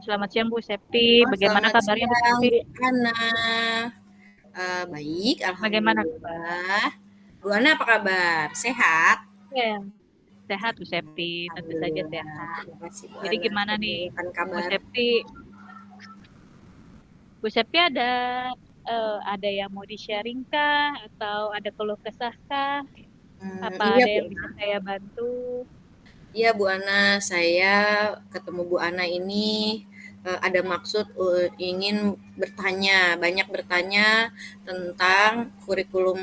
Selamat siang Bu Septi, Oh, bagaimana selamat kabarnya Bu siang, Septi? Bu Ana. Baik, Bagaimana kabar? alhamdulillah. Bu Ana apa kabar? Sehat? Ya, sehat Bu Septi, tentu saja Alhamdulillah. sehat. Terima kasih Bu Jadi Ana gimana sudah nih menanyakan Bu kabar. Septi? Bu Septi ada yang mau di-sharing kah? Atau ada keluh kesah kah? Apa Iya ada Bu yang bisa Ana. saya bantu? Iya Bu Ana, saya ketemu Bu Ana ini ada maksud ingin bertanya, banyak bertanya tentang kurikulum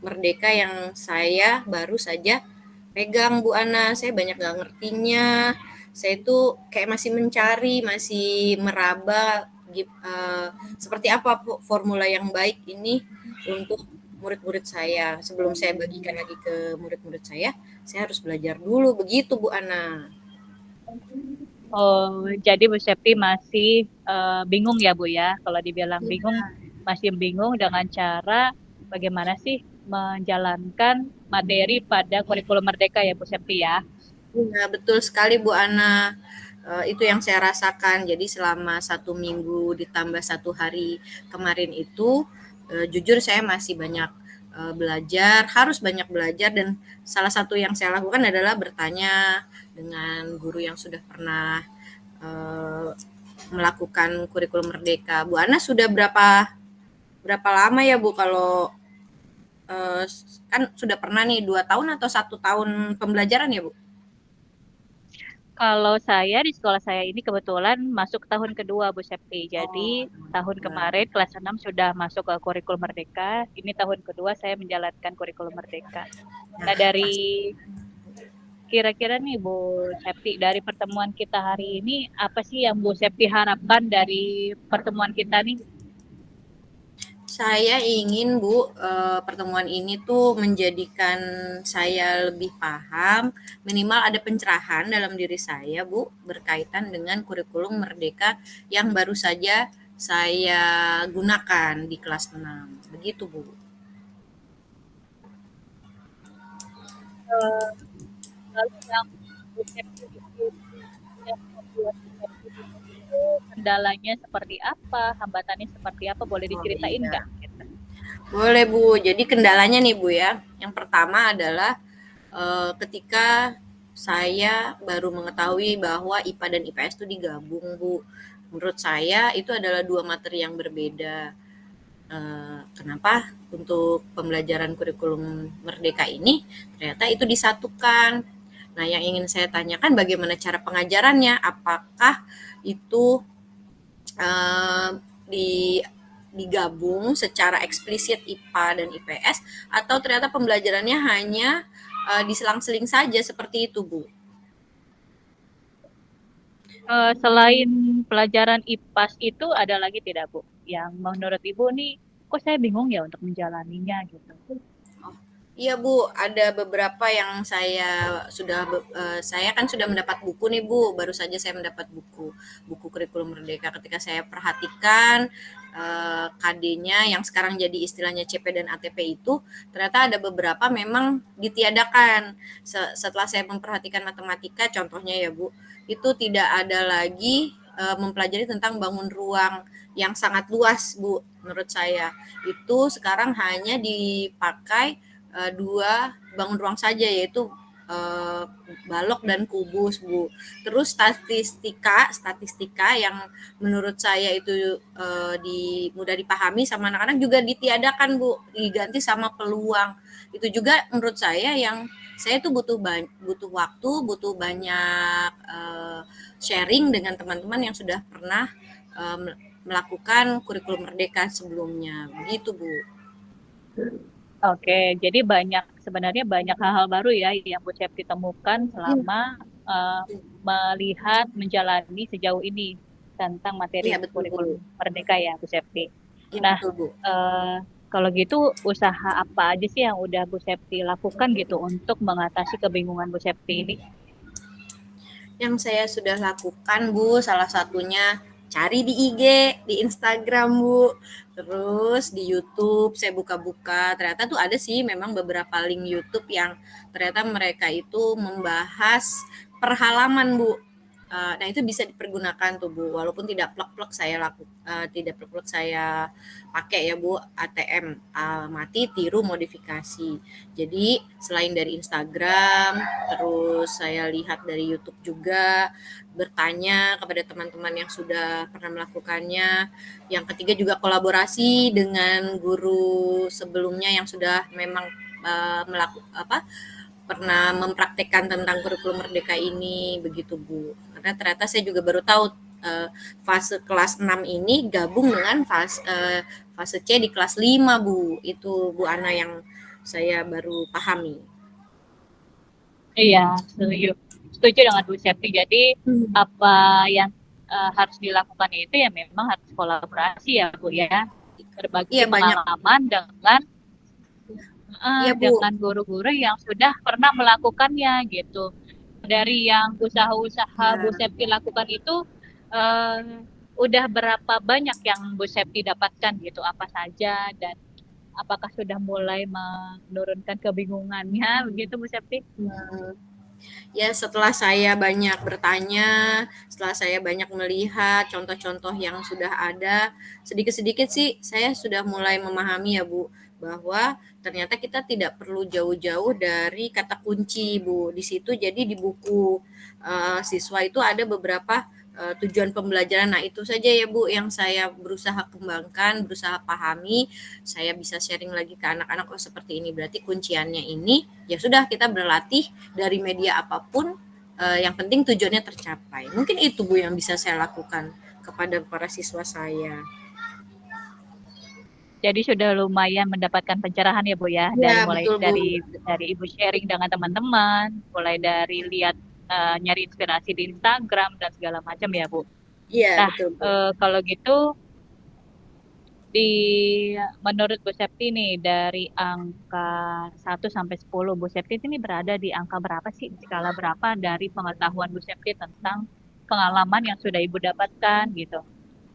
Merdeka yang saya baru saja pegang Bu Ana. Saya banyak gak ngertinya. Saya itu kayak masih mencari, masih meraba seperti apa formula yang baik ini untuk murid-murid saya. Sebelum saya bagikan lagi ke murid-murid saya harus belajar dulu. Begitu Bu Ana. Oh, jadi Bu Septi masih bingung ya Bu ya? Kalau dibilang bingung, masih bingung dengan cara bagaimana sih menjalankan materi pada kurikulum Merdeka ya Bu Septi ya? Iya, betul sekali Bu Ana. Itu yang saya rasakan. Jadi selama 1 minggu ditambah 1 hari kemarin itu, jujur saya masih banyak belajar, harus banyak belajar dan salah satu yang saya lakukan adalah bertanya dengan guru yang sudah pernah eh, melakukan kurikulum Merdeka. Bu Ana sudah berapa berapa lama ya Bu kalau eh, kan sudah pernah nih 2 tahun atau 1 tahun pembelajaran ya Bu? Kalau saya di sekolah saya ini kebetulan masuk tahun kedua Bu Septi. Jadi Oh, tahun alhamdulillah. kemarin kelas 6 sudah masuk ke kurikulum Merdeka. Ini tahun kedua saya menjalankan kurikulum Merdeka. Nah, Nah, dari pas kira-kira nih Bu Septi, dari pertemuan kita hari ini, apa sih yang Bu Septi harapkan dari pertemuan kita nih? saya ingin Bu, pertemuan ini tuh menjadikan saya lebih paham, minimal ada pencerahan dalam diri saya Bu, berkaitan dengan kurikulum Merdeka yang baru saja saya gunakan di kelas 6. Begitu Bu. Eh, Lalu yang Bu Septi bikin, yang membuat Bu Septi bingung itu kendalanya seperti apa, hambatannya seperti apa, boleh Oh diceritain nggak? iya. Gitu. Boleh Bu. Jadi kendalanya nih Bu ya. Yang pertama adalah ketika saya baru mengetahui bahwa IPA dan IPS itu digabung Bu. Menurut saya itu adalah dua materi yang berbeda. Kenapa untuk pembelajaran kurikulum Merdeka ini ternyata itu disatukan. Nah, yang ingin saya tanyakan bagaimana cara pengajarannya? Apakah itu eh, di digabung secara eksplisit IPA dan IPS atau ternyata pembelajarannya hanya diselang-seling saja seperti itu, Bu? Selain pelajaran IPAS itu ada lagi tidak Bu? Yang menurut Ibu nih, kok saya bingung ya untuk menjalaninya gitu. Oh, iya Bu, ada beberapa yang saya kan sudah mendapat buku nih Bu, baru saja saya mendapat buku kurikulum Merdeka. Ketika saya perhatikan KD-nya yang sekarang jadi istilahnya CP dan ATP itu, ternyata ada beberapa memang ditiadakan. Setelah saya memperhatikan matematika, contohnya ya Bu, itu tidak ada lagi mempelajari tentang bangun ruang yang sangat luas Bu, menurut saya itu sekarang hanya dipakai dua bangun ruang saja yaitu eh, balok dan kubus Bu. Terus statistika yang menurut saya itu mudah dipahami sama anak-anak juga ditiadakan Bu, diganti sama peluang. Itu juga menurut saya yang saya tuh butuh waktu, butuh banyak sharing dengan teman-teman yang sudah pernah melakukan kurikulum Merdeka sebelumnya. Begitu, Bu. Oke, jadi sebenarnya banyak hal-hal baru ya yang Bu Septi temukan Iya, selama eh, melihat menjalani sejauh ini tentang materi iya betul, Bu. kurikulum Merdeka ya Bu Septi. Iya Nah, betul, Bu. eh, kalau gitu usaha apa aja sih yang udah Bu Septi lakukan gitu untuk mengatasi kebingungan Bu Septi ini? Yang saya sudah lakukan, Bu, salah satunya cari di IG, di Instagram, Bu. Terus di YouTube saya buka-buka, ternyata tuh ada sih memang beberapa link YouTube yang ternyata mereka itu membahas per halaman, Bu. Nah itu bisa dipergunakan tuh Bu, walaupun tidak plek-plek tidak plek-plek saya pakai ya Bu, ATM, mati tiru modifikasi. Jadi selain dari Instagram, terus saya lihat dari YouTube juga, bertanya kepada teman-teman yang sudah pernah melakukannya. Yang ketiga juga kolaborasi dengan guru sebelumnya yang sudah memang pernah mempraktekkan tentang kurikulum merdeka ini begitu Bu. Karena ternyata saya juga baru tahu fase kelas 6 ini gabung dengan fase C di kelas 5 Bu. Itu Bu Ana yang saya baru pahami. Iya, setuju. Setuju dengan Bu Septi. Jadi apa yang harus dilakukan itu ya memang harus kolaborasi ya Bu ya. Berbagi Iya banyak. pengalaman Iya Bu. dengan guru-guru yang sudah pernah melakukannya gitu. Dari yang usaha-usaha Bu Ya. Septi lakukan itu uh, udah berapa banyak yang Bu Septi dapatkan gitu, apa saja dan apakah sudah mulai menurunkan kebingungannya begitu Bu Septi? Ya setelah saya banyak bertanya, setelah saya banyak melihat contoh-contoh yang sudah ada, sedikit-sedikit sih saya sudah mulai memahami ya Bu, bahwa ternyata kita tidak perlu jauh-jauh dari kata kunci Bu. Di situ jadi di buku siswa itu ada beberapa tujuan pembelajaran. Nah itu saja ya Bu yang saya berusaha kembangkan, berusaha pahami. Saya bisa sharing lagi ke anak-anak, oh seperti ini berarti kunciannya ini. Ya sudah kita berlatih dari media apapun, yang penting tujuannya tercapai. Mungkin itu Bu yang bisa saya lakukan kepada para siswa saya. Jadi sudah lumayan mendapatkan pencerahan ya Bu ya, Ya dari mulai betul Bu. dari Ibu sharing dengan teman-teman, mulai dari lihat nyari inspirasi di Instagram dan segala macam ya Bu. Iya Nah, betul Bu. kalau gitu di menurut Bu Septi nih dari angka 1 sampai 10 Bu Septi ini berada di angka berapa sih, di skala berapa dari pengetahuan Bu Septi tentang pengalaman yang sudah Ibu dapatkan gitu.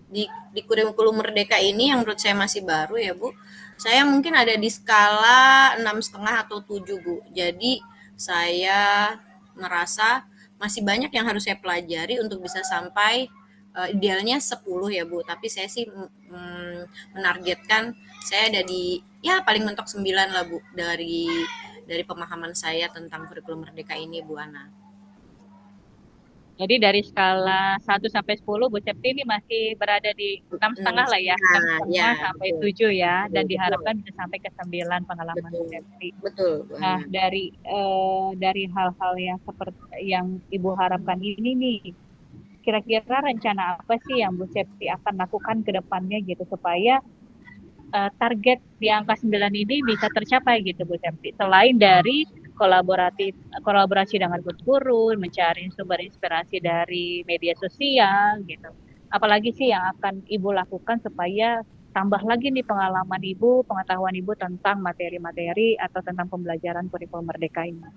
Di kurikulum merdeka ini yang menurut saya masih baru ya Bu, saya mungkin ada di skala 6,5 atau 7 Bu. Jadi saya merasa masih banyak yang harus saya pelajari untuk bisa sampai idealnya 10 ya Bu, tapi saya sih menargetkan saya ada di ya paling mentok 9 lah Bu, dari pemahaman saya tentang kurikulum merdeka ini Bu Ana. Jadi dari skala 1 sampai 10, Bu Septi ini masih berada di 6,5 lah ya, enam 6,5 ya setengah sampai betul. 7 ya, dan Betul, betul, diharapkan bisa sampai ke 9 pengalaman Bu betul, Septi. betul Bu Nah, Ana. dari hal-hal yang seperti yang Ibu harapkan ini nih, kira-kira rencana apa sih yang Bu Septi akan lakukan ke depannya gitu supaya target di angka 9 ini bisa tercapai gitu Bu Septi. Selain dari kolaborasi dengan guru, mencari sumber inspirasi dari media sosial gitu. Apalagi sih yang akan Ibu lakukan supaya tambah lagi nih pengalaman Ibu, pengetahuan Ibu tentang materi-materi atau tentang pembelajaran kurikulum merdeka ini.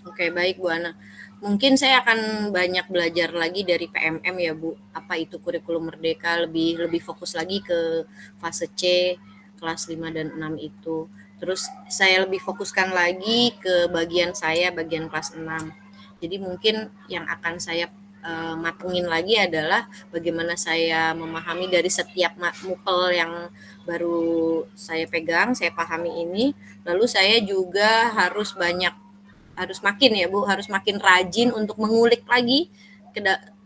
Oke, baik Bu Ana. Mungkin saya akan banyak belajar lagi dari PMM ya Bu. Apa itu kurikulum merdeka, lebih lebih fokus lagi ke fase C kelas 5 dan 6 itu. Terus saya lebih fokuskan lagi ke bagian saya bagian kelas 6. Jadi mungkin yang akan saya matengin lagi adalah bagaimana saya memahami dari setiap mupel yang baru saya pegang, saya pahami ini. Lalu saya juga harus makin ya Bu, harus makin rajin untuk mengulik lagi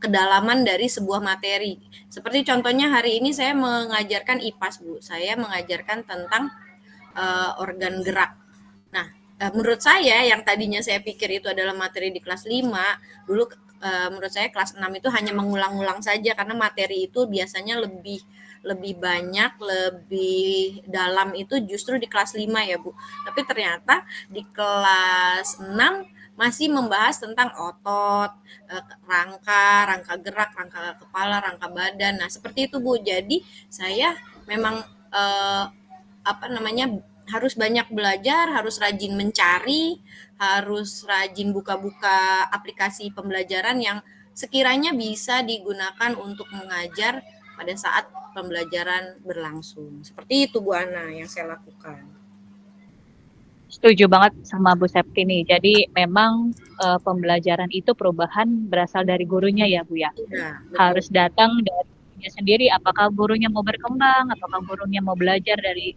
kedalaman dari sebuah materi. Seperti contohnya hari ini saya mengajarkan IPAS Bu, saya mengajarkan tentang organ gerak. Nah, menurut saya yang tadinya saya pikir itu adalah materi di kelas 5, dulu menurut saya kelas 6 itu hanya mengulang-ulang saja karena materi itu biasanya lebih lebih banyak, lebih dalam itu justru di kelas 5 ya Bu. Tapi ternyata di kelas 6 masih membahas tentang otot, rangka gerak, rangka kepala, rangka badan. Nah, seperti itu Bu. Jadi saya memang apa namanya harus banyak belajar, harus rajin mencari, harus rajin buka-buka aplikasi pembelajaran yang sekiranya bisa digunakan untuk mengajar pada saat pembelajaran berlangsung. Seperti itu Bu Ana yang saya lakukan. Setuju banget sama Bu Septi nih. Jadi memang pembelajaran itu perubahan berasal dari gurunya ya Bu ya. Iya, betul. Harus datang dari gurunya sendiri. Apakah gurunya mau berkembang, apakah gurunya mau belajar dari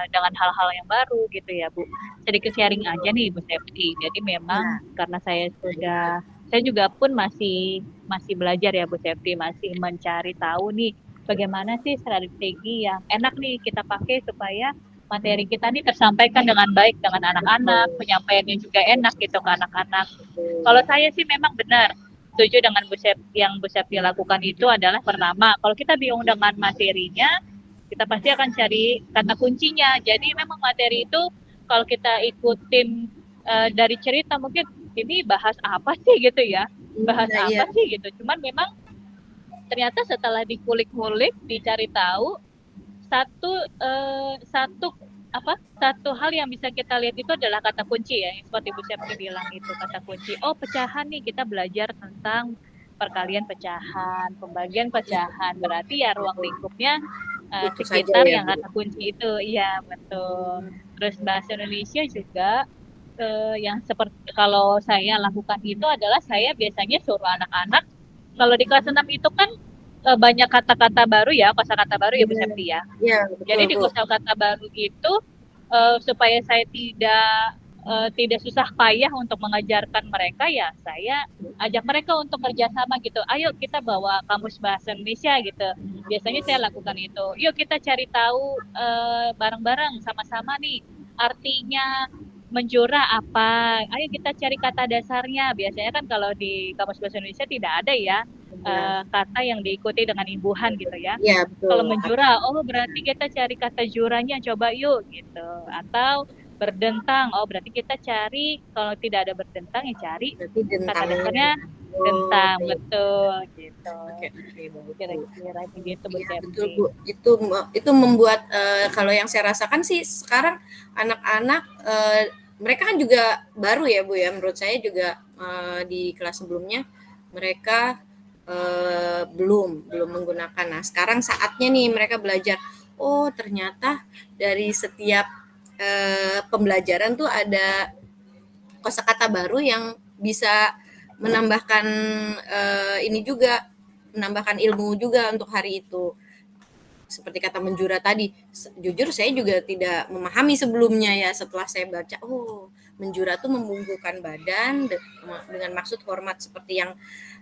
dengan hal-hal yang baru gitu ya Bu. Sedikit sharing aja nih Bu Septi. Jadi memang Iya, karena saya juga pun masih masih belajar ya Bu Septi, masih mencari tahu nih bagaimana sih strategi yang enak nih kita pakai supaya materi kita nih tersampaikan dengan baik dengan anak-anak, betul, penyampaiannya juga enak gitu ke anak-anak. Kalau betul. saya sih memang benar setuju dengan Bu Sep, yang Bu Septi lakukan itu adalah pertama, kalau kita bingung dengan materinya, kita pasti akan cari kata kuncinya. Jadi memang materi itu kalau kita ikutin dari cerita mungkin ini bahas apa sih gitu ya, bahas Iya, iya, apa sih gitu. Cuman memang ternyata setelah dikulik-kulik, dicari tahu, satu satu satu hal yang bisa kita lihat itu adalah kata kunci ya, yang seperti Bu Septi bilang itu kata kunci. Oh, pecahan nih, kita belajar tentang perkalian pecahan, pembagian pecahan. Berarti ya ruang lingkupnya itu saja sekitar ya, yang Bu. kata kunci itu. Iya, betul. Terus bahasa Indonesia juga yang seperti kalau saya lakukan itu adalah saya biasanya suruh anak-anak kalau di kelas 6 itu kan banyak kata-kata baru ya, kosakata baru ya Bu Iya, Septi ya. iya, Jadi betul, di Bu. kosakata baru itu supaya saya tidak susah payah untuk mengajarkan mereka ya saya ajak mereka untuk kerjasama gitu. Ayo kita bawa kamus bahasa Indonesia gitu. Biasanya saya lakukan itu. Yuk kita cari tahu bareng-bareng sama-sama nih artinya menjura apa. Ayo kita cari kata dasarnya. Biasanya kan kalau di kamus bahasa Indonesia tidak ada ya Iya, kata yang diikuti dengan imbuhan gitu ya. iya, Kalau betul. menjura, oh berarti kita cari kata juranya coba yuk gitu. Atau berdentang, oh berarti kita cari kalau tidak ada berdentang ya cari Berarti kata dentangnya. dasarnya Oh, dentang, baik. betul gitu. Oke, oke, baik, Bu. Kira-kira begitu Bu Iya, betul, Septi. Bu. Itu membuat kalau yang saya rasakan sih sekarang anak-anak mereka kan juga baru ya, Bu ya. Menurut saya juga di kelas sebelumnya mereka belum menggunakan. Nah, sekarang saatnya nih mereka belajar. Oh, ternyata dari setiap pembelajaran tuh ada kosakata baru yang bisa menambahkan ini juga menambahkan ilmu juga untuk hari itu. Seperti kata menjura tadi, jujur saya juga tidak memahami sebelumnya ya. Setelah saya baca, oh menjura tuh membungkukkan badan dengan maksud hormat seperti yang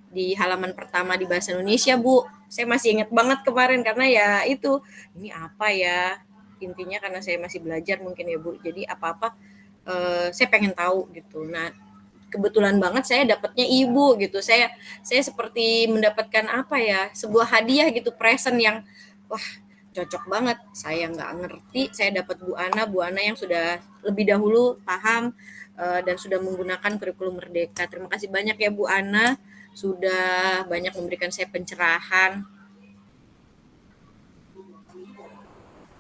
di halaman pertama di bahasa Indonesia, Bu. Saya masih ingat banget kemarin karena ya itu ini apa ya intinya karena saya masih belajar mungkin ya, Bu. Jadi apa-apa saya pengen tahu gitu. Nah, kebetulan banget saya dapatnya ibu gitu. Saya seperti mendapatkan apa ya, sebuah hadiah gitu, present yang wah cocok banget. Saya nggak ngerti, saya dapat Bu Ana yang sudah lebih dahulu paham dan sudah menggunakan kurikulum Merdeka. Terima kasih banyak ya Bu Ana, sudah banyak memberikan saya pencerahan.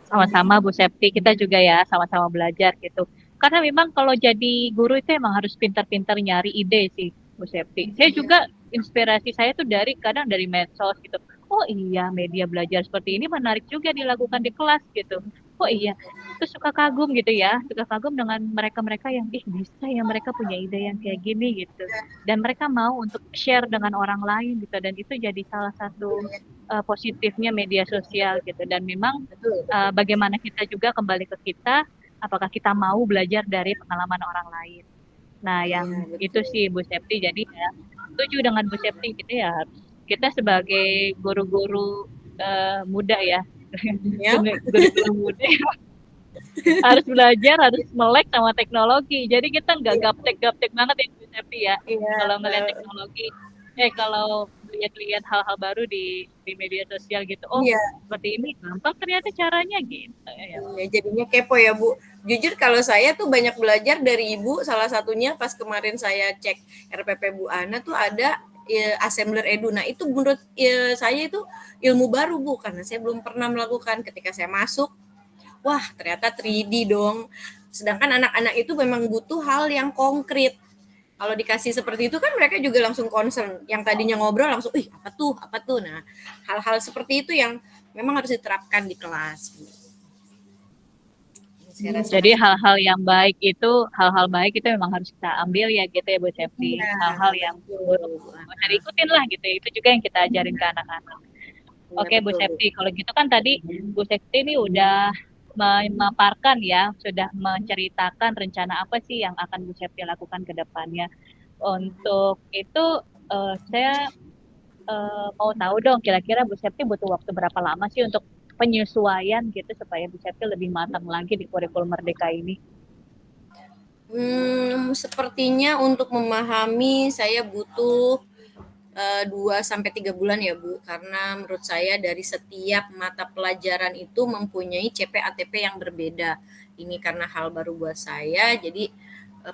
Sama-sama Bu Septi, kita juga ya sama-sama belajar gitu. Karena memang kalau jadi guru itu emang harus pintar-pintar nyari ide sih Bu Septi. Saya Iya, juga inspirasi saya tuh kadang dari medsos gitu. Oh iya media belajar seperti ini menarik juga dilakukan di kelas gitu. Oh iya, terus suka kagum gitu ya, suka kagum dengan mereka-mereka yang bisa ya mereka punya ide yang kayak gini gitu. Dan mereka mau untuk share dengan orang lain gitu. Dan itu jadi salah satu positifnya media sosial gitu. Dan memang betul, betul. bagaimana kita juga kembali ke kita, apakah kita mau belajar dari pengalaman orang lain. Nah, yang Iya, itu betul. sih Bu Septi. Jadi ya, setuju dengan Bu Septi gitu ya. Kita sebagai guru-guru muda ya, Ya, guru-guru muda harus belajar, harus melek sama teknologi. Jadi kita nggak iya, gaptek-gaptek banget ya Bu Septi ya. iya, Kalau ngeliat teknologi, kalau lihat-lihat hal-hal baru di media sosial gitu. Oh, iya. seperti ini gampang ternyata caranya gitu. Ya. Ya, jadinya kepo ya Bu. Jujur kalau saya tuh banyak belajar dari Ibu, salah satunya pas kemarin saya cek RPP Bu Ana tuh ada Assembler Edu. Nah itu menurut saya itu ilmu baru Bu, karena saya belum pernah melakukan ketika saya masuk. Wah ternyata 3D dong. Sedangkan anak-anak itu memang butuh hal yang konkret. Kalau dikasih seperti itu kan mereka juga langsung concern. Yang tadinya ngobrol langsung, ih apa tuh, apa tuh. Nah hal-hal seperti itu yang memang harus diterapkan di kelas. Saya rasa Jadi hal-hal baik itu memang harus kita ambil ya gitu ya Bu Septi. iya, Hal-hal yang buruk betul, Bu nggak usah Ana. diikutin lah gitu. Itu juga yang kita ajarin ke anak-anak. Iya Oke Bu betul, Bu. Septi, kalau gitu kan tadi Bu Septi ini udah memaparkan ya, sudah menceritakan rencana apa sih yang akan Bu Septi lakukan ke depannya. Untuk itu saya mau tahu dong kira-kira Bu Septi butuh waktu berapa lama sih untuk penyesuaian gitu supaya Bu Septi lebih matang lagi di kurikulum Merdeka ini. Sepertinya untuk memahami saya butuh 2 sampai 3 bulan ya Bu, karena menurut saya dari setiap mata pelajaran itu mempunyai CP ATP yang berbeda. Ini karena hal baru buat saya, jadi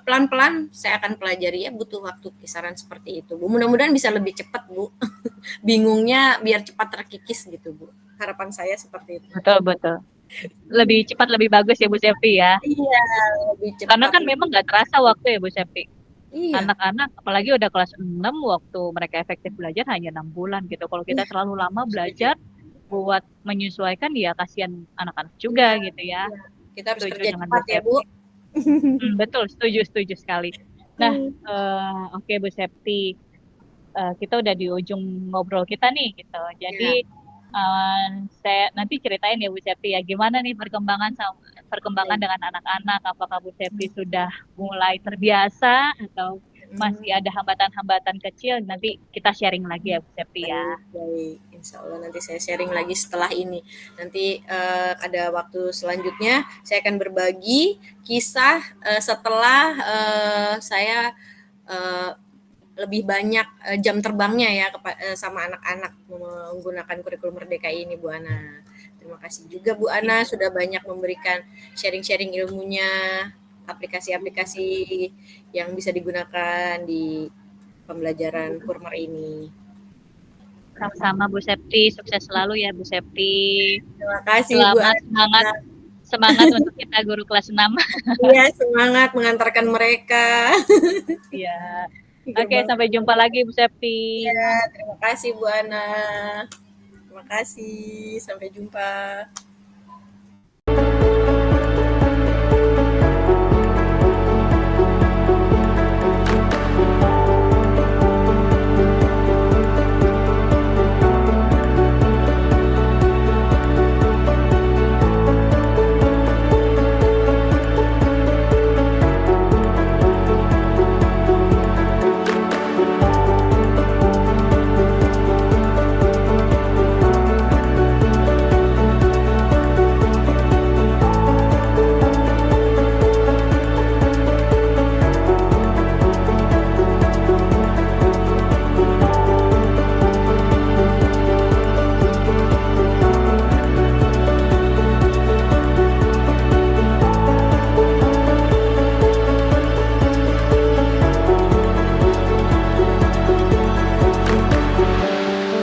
pelan-pelan saya akan pelajari ya, butuh waktu kisaran seperti itu Bu. Mudah-mudahan bisa lebih cepat Bu. Bingungnya biar cepat terkikis gitu Bu. Harapan saya seperti itu. Betul, betul. Lebih cepat lebih bagus ya Bu Septi ya. Iya, lebih Karena cepat. kan memang nggak terasa waktu ya Bu Septi. Iya, Anak-anak apalagi udah kelas 6 waktu mereka efektif belajar hanya 6 bulan gitu. Kalau kita iya, terlalu lama setuju. belajar buat menyesuaikan ya kasihan anak-anak juga Iya, gitu ya. iya. Kita harus Setuju kerja dengan Bu cepat ya Bu. Septi. Betul, setuju, setuju sekali. Nah, oke Bu Septi, kita udah di ujung ngobrol kita nih gitu. Jadi Ya, eh, saya nanti ceritain ya Bu Septi ya gimana nih perkembangan baik. dengan anak-anak. Apakah Bu Septi sudah mulai terbiasa atau masih ada hambatan-hambatan kecil? Nanti kita sharing lagi ya Bu Septi ya. Baik, baik. Insya Allah nanti saya sharing lagi setelah ini. Nanti ada waktu selanjutnya saya akan berbagi kisah setelah saya eh, lebih banyak jam terbangnya ya sama anak-anak menggunakan kurikulum Merdeka ini Bu Ana. Terima kasih juga Bu Ana sudah banyak memberikan sharing-sharing ilmunya, aplikasi-aplikasi yang bisa digunakan di pembelajaran Kurmer ini. Sama-sama Bu Septi, sukses selalu ya Bu Septi. Terima kasih Bu Selamat semangat Ana. semangat untuk kita guru kelas 6. Iya, semangat mengantarkan mereka. Ya. Di Oke, gerbang. sampai jumpa lagi Bu Septi. Iya, terima kasih Bu Ana. Terima kasih. Sampai jumpa.